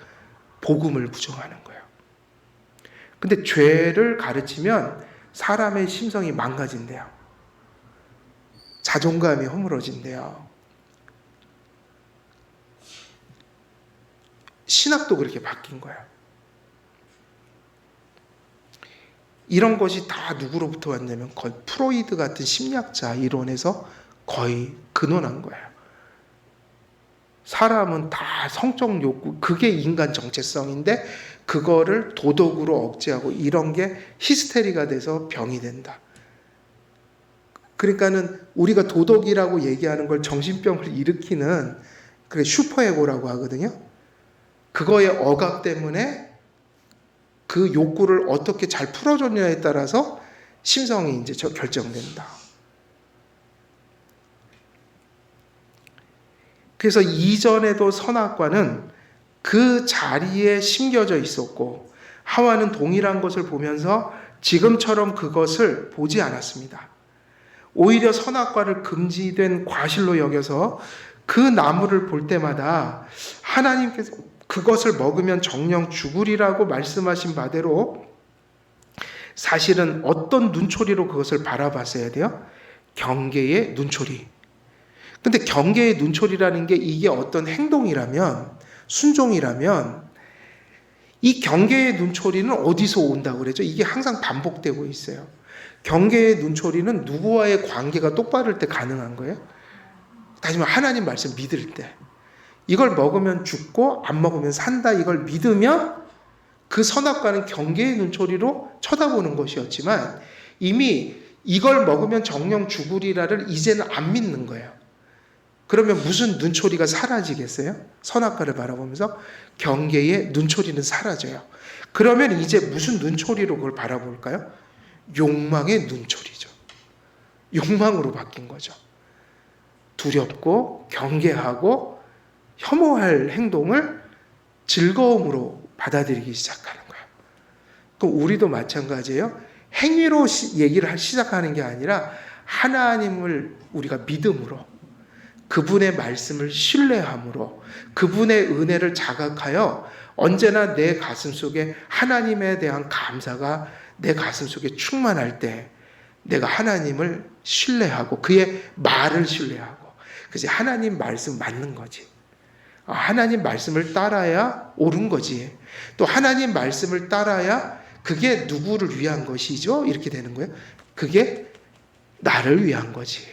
복음을 부정하는 거예요. 근데 죄를 가르치면 사람의 심성이 망가진대요. 자존감이 허물어진대요. 신학도 그렇게 바뀐 거예요. 이런 것이 다 누구로부터 왔냐면 거의 프로이드 같은 심리학자 이론에서 거의 근원한 거예요. 사람은 다 성적 욕구, 그게 인간 정체성인데 그거를 도덕으로 억제하고 이런 게 히스테리가 돼서 병이 된다. 그러니까는 우리가 도덕이라고 얘기하는 걸 정신병을 일으키는 그게 슈퍼에고라고 하거든요. 그거의 억압 때문에 그 욕구를 어떻게 잘 풀어줬냐에 따라서 심성이 이제 결정된다. 그래서 이전에도 선악과는 그 자리에 심겨져 있었고 하와는 동일한 것을 보면서 지금처럼 그것을 보지 않았습니다. 오히려 선악과를 금지된 과실로 여겨서 그 나무를 볼 때마다 하나님께서 그것을 먹으면 정령 죽으리라고 말씀하신 바대로 사실은 어떤 눈초리로 그것을 바라봤어야 돼요? 경계의 눈초리. 근데 경계의 눈초리라는 게 이게 어떤 행동이라면, 순종이라면 이 경계의 눈초리는 어디서 온다고 그러죠? 이게 항상 반복되고 있어요. 경계의 눈초리는 누구와의 관계가 똑바를 때 가능한 거예요? 다시 말해 하나님 말씀 믿을 때. 이걸 먹으면 죽고 안 먹으면 산다, 이걸 믿으면 그 선악과는 경계의 눈초리로 쳐다보는 것이었지만 이미 이걸 먹으면 정령 죽으리라를 이제는 안 믿는 거예요. 그러면 무슨 눈초리가 사라지겠어요? 선악과를 바라보면서 경계의 눈초리는 사라져요. 그러면 이제 무슨 눈초리로 그걸 바라볼까요? 욕망의 눈초리죠. 욕망으로 바뀐 거죠. 두렵고 경계하고 혐오할 행동을 즐거움으로 받아들이기 시작하는 거예요. 그럼 우리도 마찬가지예요. 행위로 얘기를 시작하는 게 아니라 하나님을 우리가 믿음으로, 그분의 말씀을 신뢰함으로, 그분의 은혜를 자각하여 언제나 내 가슴 속에 하나님에 대한 감사가 내 가슴 속에 충만할 때 내가 하나님을 신뢰하고 그의 말을 신뢰하고, 그지, 하나님 말씀 맞는 거지. 하나님 말씀을 따라야 옳은 거지. 또 하나님 말씀을 따라야 그게 누구를 위한 것이죠? 이렇게 되는 거예요. 그게 나를 위한 거지.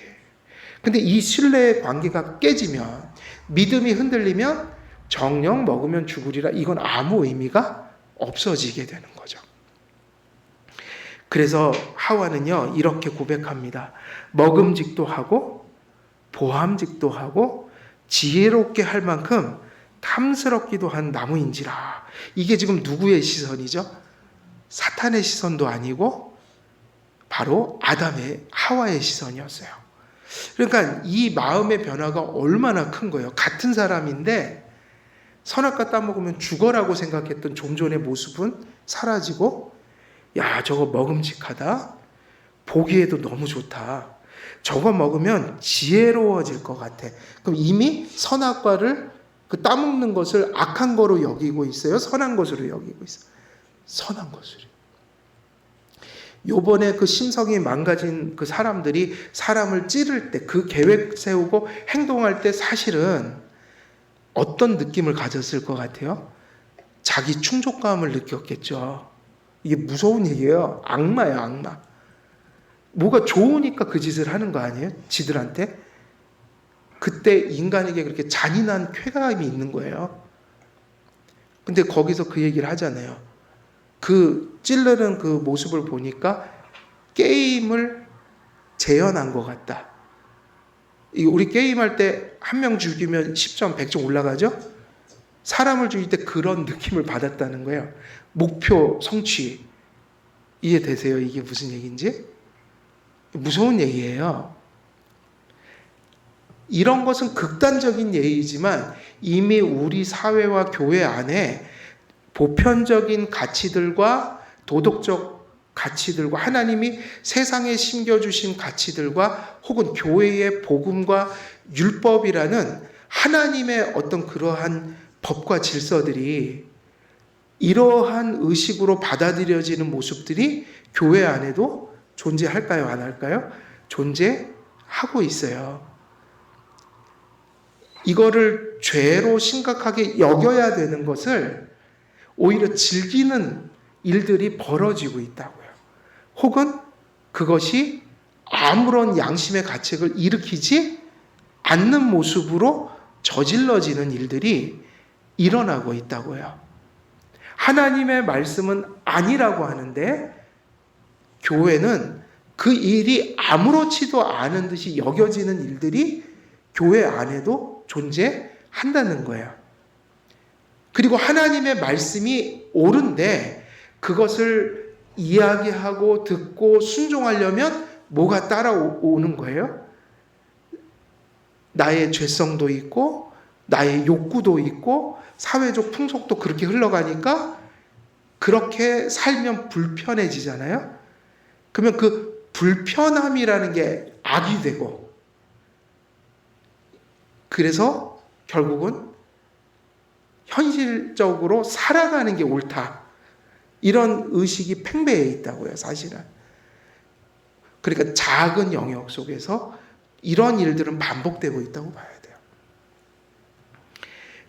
근데 이 신뢰의 관계가 깨지면, 믿음이 흔들리면 정령 먹으면 죽으리라, 이건 아무 의미가 없어지게 되는 거죠. 그래서 하와는요 이렇게 고백합니다. 먹음직도 하고 보함직도 하고 지혜롭게 할 만큼 탐스럽기도 한 나무인지라. 이게 지금 누구의 시선이죠? 사탄의 시선도 아니고 바로 하와의 시선이었어요. 그러니까 이 마음의 변화가 얼마나 큰 거예요. 같은 사람인데 선악과 따먹으면 죽어라고 생각했던 존존의 모습은 사라지고, 야, 저거 먹음직하다, 보기에도 너무 좋다, 저거 먹으면 지혜로워질 것 같아. 그럼 이미 선악과를, 그 따먹는 것을 악한 거로 여기고 있어요? 선한 것으로 여기고 있어요? 선한 것으로. 요번에 그 심성이 망가진 그 사람들이 사람을 찌를 때, 그 계획 세우고 행동할 때 사실은 어떤 느낌을 가졌을 것 같아요? 자기 충족감을 느꼈겠죠. 이게 무서운 얘기예요. 악마예요, 악마. 뭐가 좋으니까 그 짓을 하는 거 아니에요? 지들한테? 그때 인간에게 그렇게 잔인한 쾌감이 있는 거예요. 근데 거기서 그 얘기를 하잖아요. 그 찌르는 그 모습을 보니까 게임을 재현한 것 같다. 우리 게임할 때 한 명 죽이면 10점, 100점 올라가죠? 사람을 죽일 때 그런 느낌을 받았다는 거예요. 목표 성취. 이해되세요? 이게 무슨 얘기인지? 무서운 얘기예요. 이런 것은 극단적인 예이지만 이미 우리 사회와 교회 안에 보편적인 가치들과 도덕적 가치들과 하나님이 세상에 심겨주신 가치들과 혹은 교회의 복음과 율법이라는 하나님의 어떤 그러한 법과 질서들이 이러한 의식으로 받아들여지는 모습들이 교회 안에도 존재할까요? 안 할까요? 존재하고 있어요. 이거를 죄로 심각하게 여겨야 되는 것을 오히려 즐기는 일들이 벌어지고 있다고요. 혹은 그것이 아무런 양심의 가책을 일으키지 않는 모습으로 저질러지는 일들이 일어나고 있다고요. 하나님의 말씀은 아니라고 하는데 교회는 그 일이 아무렇지도 않은 듯이 여겨지는 일들이 교회 안에도 존재한다는 거예요. 그리고 하나님의 말씀이 옳은데 그것을 이야기하고 듣고 순종하려면 뭐가 따라오는 거예요? 나의 죄성도 있고 나의 욕구도 있고 사회적 풍속도 그렇게 흘러가니까 그렇게 살면 불편해지잖아요. 그러면 그 불편함이라는 게 악이 되고 그래서 결국은 현실적으로 살아가는 게 옳다. 이런 의식이 팽배해 있다고요, 사실은. 그러니까 작은 영역 속에서 이런 일들은 반복되고 있다고 봐야 돼요.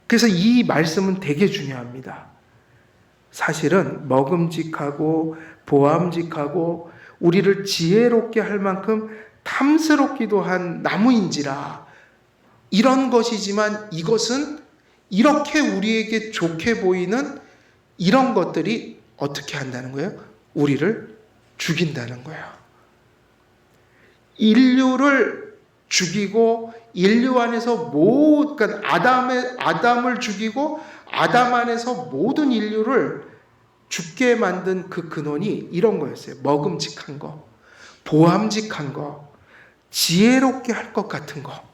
그래서 이 말씀은 되게 중요합니다. 사실은 먹음직하고 보암직하고 우리를 지혜롭게 할 만큼 탐스럽기도 한 나무인지라 이런 것이지만 이것은 이렇게 우리에게 좋게 보이는 이런 것들이 어떻게 한다는 거예요? 우리를 죽인다는 거예요. 인류를 죽이고 인류 안에서 그러니까 아담을 죽이고 아담 안에서 모든 인류를 죽게 만든 그 근원이 이런 거였어요. 먹음직한 거, 보암직한 거, 지혜롭게 할 것 같은 거.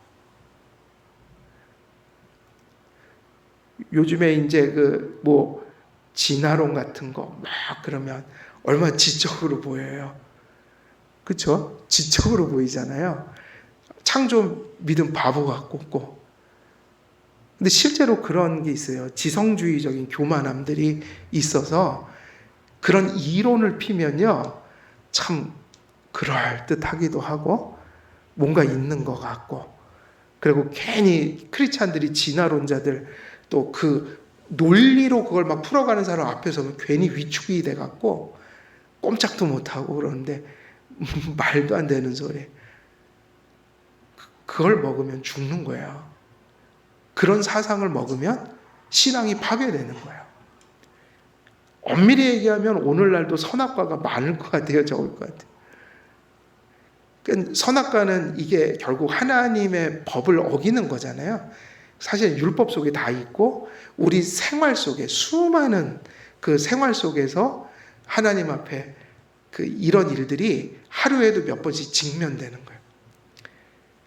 요즘에 이제 진화론 같은 거 막 그러면 얼마나 지적으로 보여요. 그렇죠? 지적으로 보이잖아요. 창조 믿음 바보 같고. 근데 실제로 그런 게 있어요. 지성주의적인 교만함들이 있어서 그런 이론을 피면요. 참 그럴듯하기도 하고 뭔가 있는 것 같고 그리고 괜히 크리스찬들이 진화론자들 또 그 논리로 그걸 막 풀어가는 사람 앞에서 괜히 위축이 돼갖고 꼼짝도 못하고 그러는데 말도 안 되는 소리. 그걸 먹으면 죽는 거예요. 그런 사상을 먹으면 신앙이 파괴되는 거예요. 엄밀히 얘기하면 오늘날도 선악과가 많을 것 같아요. 적을 것 같아요. 그러니까 선악과는 이게 결국 하나님의 법을 어기는 거잖아요. 사실 율법 속에 다 있고 우리 생활 속에 수많은 그 생활 속에서 하나님 앞에 이런 일들이 하루에도 몇 번씩 직면되는 거예요.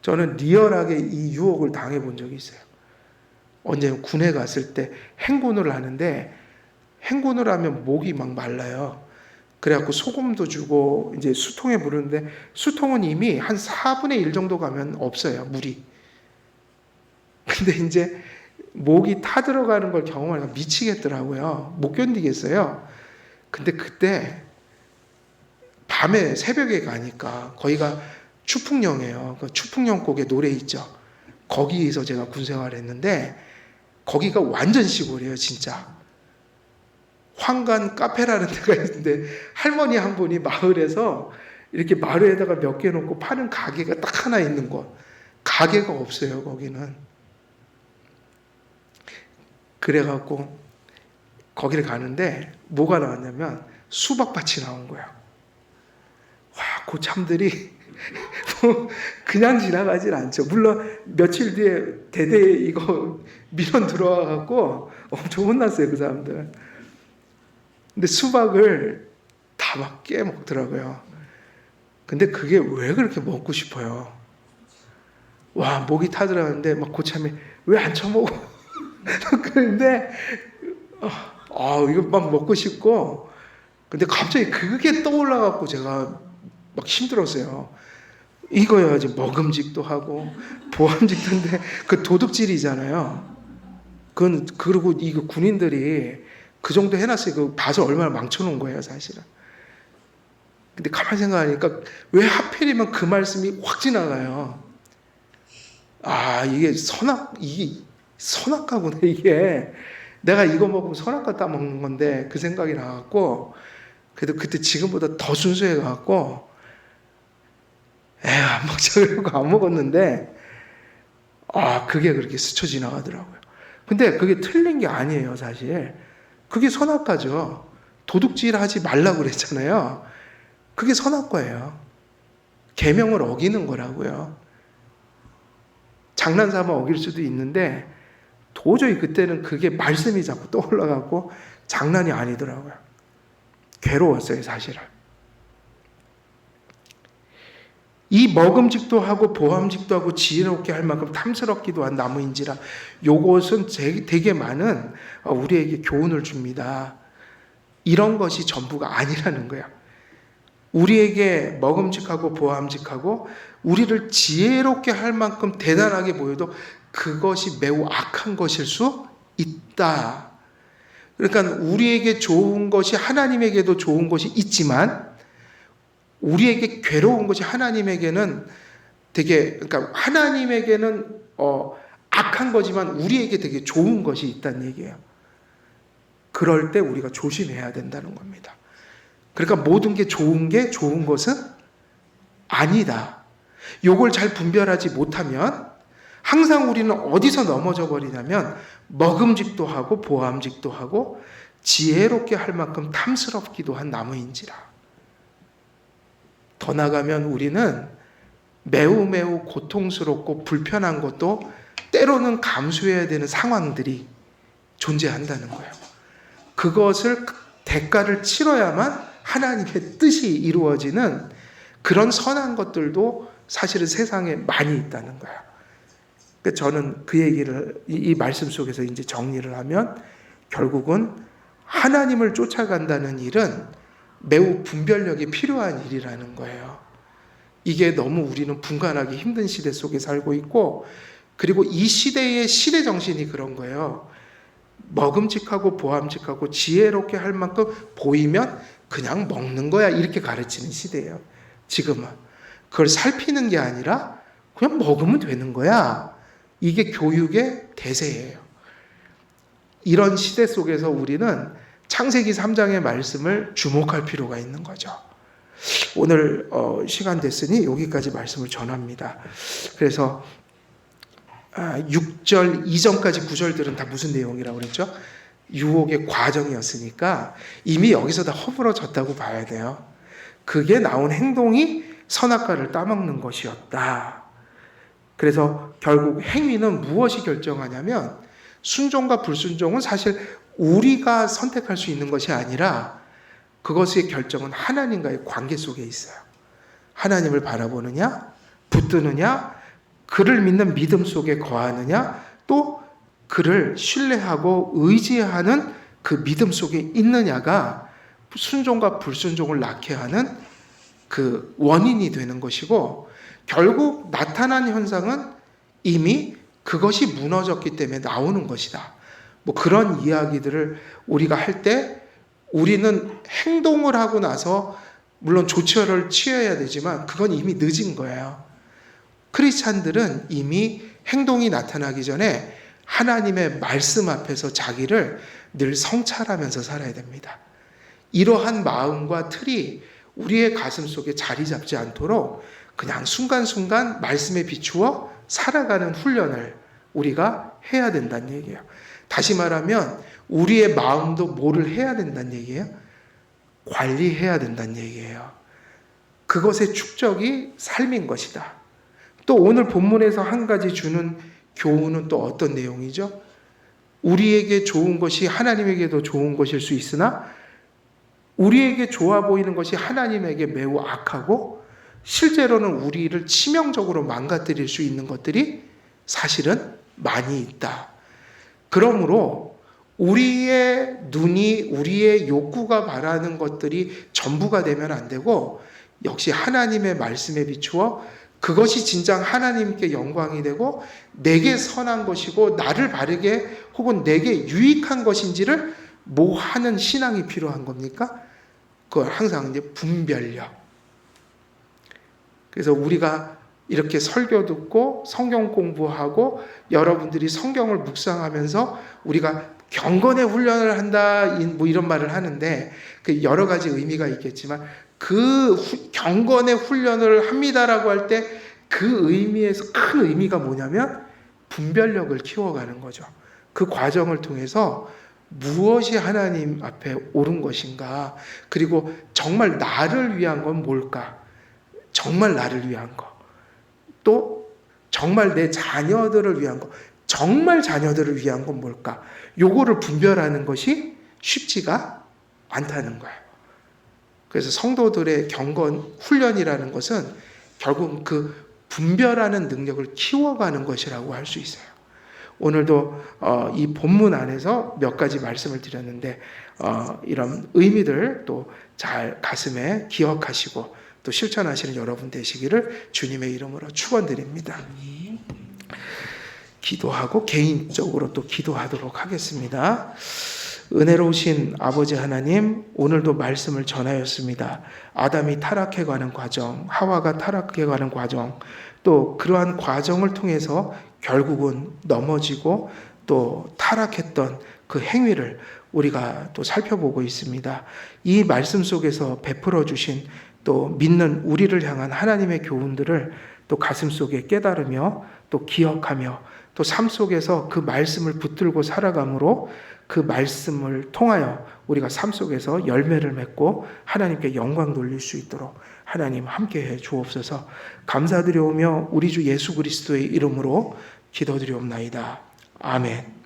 저는 리얼하게 이 유혹을 당해본 적이 있어요. 언제 군에 갔을 때 행군을 하는데 행군을 하면 목이 막 말라요. 그래갖고 소금도 주고 이제 수통에 부르는데 수통은 이미 한 4분의 1 정도 가면 없어요. 물이. 근데 이제 목이 타들어가는 걸 경험하니까 미치겠더라고요. 못 견디겠어요. 근데 그때 밤에 새벽에 가니까 거기가 추풍령이에요. 그 추풍령곡에 노래 있죠. 거기에서 제가 군생활을 했는데 거기가 완전 시골이에요. 진짜. 황간 카페라는 데가 있는데 할머니 한 분이 마을에서 이렇게 마루에다가 몇 개 놓고 파는 가게가 딱 하나 있는 곳. 가게가 없어요. 거기는. 그래갖고 거기를 가는데 뭐가 나왔냐면 수박밭이 나온 거야. 와, 고참들이 그냥 지나가질 않죠. 물론 며칠 뒤에 대대에 이거 민원 들어와갖고 엄청 혼났어요, 그 사람들. 근데 수박을 다 막 깨먹더라고요. 근데 그게 왜 그렇게 먹고 싶어요? 와, 목이 타들어가는데 막 고참이 왜 안 쳐먹어? 그런데 이거 막 먹고 싶고, 근데 갑자기 그게 떠올라갖고 제가 막 힘들었어요. 이거야지 먹음직도 하고 보암직도인데 그 도둑질이잖아요. 그리고 이거 군인들이 그 정도 해놨어요. 그 봐서 얼마나 망쳐놓은 거예요, 사실은. 근데 가만히 생각하니까 왜 하필이면 그 말씀이 확 지나가요. 이게 선악과구나, 이게. 내가 이거 먹으면 선악과 따먹는 건데, 그 생각이 나갖고, 그래도 그때 지금보다 더 순수해갖고, 안 먹자 그러고 안 먹었는데, 그게 그렇게 스쳐 지나가더라고요. 근데 그게 틀린 게 아니에요, 사실. 그게 선악과죠. 도둑질 하지 말라고 그랬잖아요. 그게 선악과예요. 계명을 어기는 거라고요. 장난삼아 어길 수도 있는데 도저히 그때는 그게 말씀이 자꾸 떠올라가고 장난이 아니더라고요. 괴로웠어요, 사실은. 이 먹음직도 하고 보암직도 하고 지혜롭게 할 만큼 탐스럽기도 한 나무인지라. 요것은 되게 많은 우리에게 교훈을 줍니다. 이런 것이 전부가 아니라는 거야. 우리에게 먹음직하고 보암직하고 우리를 지혜롭게 할 만큼 대단하게 보여도 그것이 매우 악한 것일 수 있다. 그러니까 우리에게 좋은 것이 하나님에게도 좋은 것이 있지만 우리에게 괴로운 것이 하나님에게는 그러니까 하나님에게는 악한 거지만 우리에게 되게 좋은 것이 있다는 얘기예요. 그럴 때 우리가 조심해야 된다는 겁니다. 그러니까 모든 게 좋은 것은 아니다. 요걸 잘 분별하지 못하면 항상 우리는 어디서 넘어져 버리냐면 먹음직도 하고 보암직도 하고 지혜롭게 할 만큼 탐스럽기도 한 나무인지라. 더 나가면 우리는 매우 고통스럽고 불편한 것도 때로는 감수해야 되는 상황들이 존재한다는 거예요. 그것을 대가를 치러야만 하나님의 뜻이 이루어지는 그런 선한 것들도 사실은 세상에 많이 있다는 거예요. 그러니까 저는 그 얘기를 이 말씀 속에서 이제 정리를 하면 결국은 하나님을 쫓아간다는 일은 매우 분별력이 필요한 일이라는 거예요. 이게 너무 우리는 분간하기 힘든 시대 속에 살고 있고, 그리고 이 시대의 시대 정신이 그런 거예요. 먹음직하고 보암직하고 지혜롭게 할 만큼 보이면 그냥 먹는 거야, 이렇게 가르치는 시대예요. 지금은 그걸 살피는 게 아니라 그냥 먹으면 되는 거야. 이게 교육의 대세예요. 이런 시대 속에서 우리는 창세기 3장의 말씀을 주목할 필요가 있는 거죠. 오늘 시간 됐으니 여기까지 말씀을 전합니다. 그래서 6절 이전까지 9절들은 다 무슨 내용이라고 그랬죠? 유혹의 과정이었으니까 이미 여기서 다 허물어졌다고 봐야 돼요. 그게 나온 행동이 선악과를 따먹는 것이었다. 그래서 결국 행위는 무엇이 결정하냐면 순종과 불순종은 사실 우리가 선택할 수 있는 것이 아니라 그것의 결정은 하나님과의 관계 속에 있어요. 하나님을 바라보느냐, 붙드느냐, 그를 믿는 믿음 속에 거하느냐, 또 그를 신뢰하고 의지하는 그 믿음 속에 있느냐가 순종과 불순종을 낳게 하는 그 원인이 되는 것이고, 결국 나타난 현상은 이미 그것이 무너졌기 때문에 나오는 것이다. 뭐 그런 이야기들을 우리가 할 때 우리는 행동을 하고 나서 물론 조처를 취해야 되지만 그건 이미 늦은 거예요. 크리스찬들은 이미 행동이 나타나기 전에 하나님의 말씀 앞에서 자기를 늘 성찰하면서 살아야 됩니다. 이러한 마음과 틀이 우리의 가슴 속에 자리 잡지 않도록 그냥 순간순간 말씀에 비추어 살아가는 훈련을 우리가 해야 된다는 얘기예요. 다시 말하면 우리의 마음도 뭐를 해야 된다는 얘기예요? 관리해야 된다는 얘기예요. 그것의 축적이 삶인 것이다. 또 오늘 본문에서 한 가지 주는 교훈은 또 어떤 내용이죠? 우리에게 좋은 것이 하나님에게도 좋은 것일 수 있으나 우리에게 좋아 보이는 것이 하나님에게 매우 악하고 실제로는 우리를 치명적으로 망가뜨릴 수 있는 것들이 사실은 많이 있다. 그러므로 우리의 눈이 우리의 욕구가 바라는 것들이 전부가 되면 안 되고 역시 하나님의 말씀에 비추어 그것이 진정 하나님께 영광이 되고 내게 선한 것이고 나를 바르게 혹은 내게 유익한 것인지를 하는 신앙이 필요한 겁니까? 그걸 항상 이제 분별력. 그래서 우리가 이렇게 설교 듣고 성경 공부하고 여러분들이 성경을 묵상하면서 우리가 경건의 훈련을 한다 뭐 이런 말을 하는데 그 여러 가지 의미가 있겠지만 그 경건의 훈련을 합니다라고 할 때 그 의미에서 큰 의미가 뭐냐면 분별력을 키워가는 거죠. 그 과정을 통해서 무엇이 하나님 앞에 옳은 것인가, 그리고 정말 나를 위한 건 뭘까, 정말 나를 위한 거, 또 정말 내 자녀들을 위한 거, 정말 자녀들을 위한 건 뭘까, 요거를 분별하는 것이 쉽지가 않다는 거예요. 그래서 성도들의 경건 훈련이라는 것은 결국 그 분별하는 능력을 키워가는 것이라고 할 수 있어요. 오늘도 이 본문 안에서 몇 가지 말씀을 드렸는데 이런 의미들 또 잘 가슴에 기억하시고 또 실천하시는 여러분 되시기를 주님의 이름으로 축원드립니다. 기도하고 개인적으로 또 기도하도록 하겠습니다. 은혜로우신 아버지 하나님, 오늘도 말씀을 전하였습니다. 아담이 타락해가는 과정, 하와가 타락해가는 과정, 또 그러한 과정을 통해서 결국은 넘어지고 또 타락했던 그 행위를 우리가 또 살펴보고 있습니다. 이 말씀 속에서 베풀어 주신 또 믿는 우리를 향한 하나님의 교훈들을 또 가슴 속에 깨달으며 또 기억하며 또 삶 속에서 그 말씀을 붙들고 살아감으로 그 말씀을 통하여 우리가 삶 속에서 열매를 맺고 하나님께 영광 돌릴 수 있도록 하나님 함께해 주옵소서. 감사드려오며 우리 주 예수 그리스도의 이름으로 기도드리옵나이다. 아멘.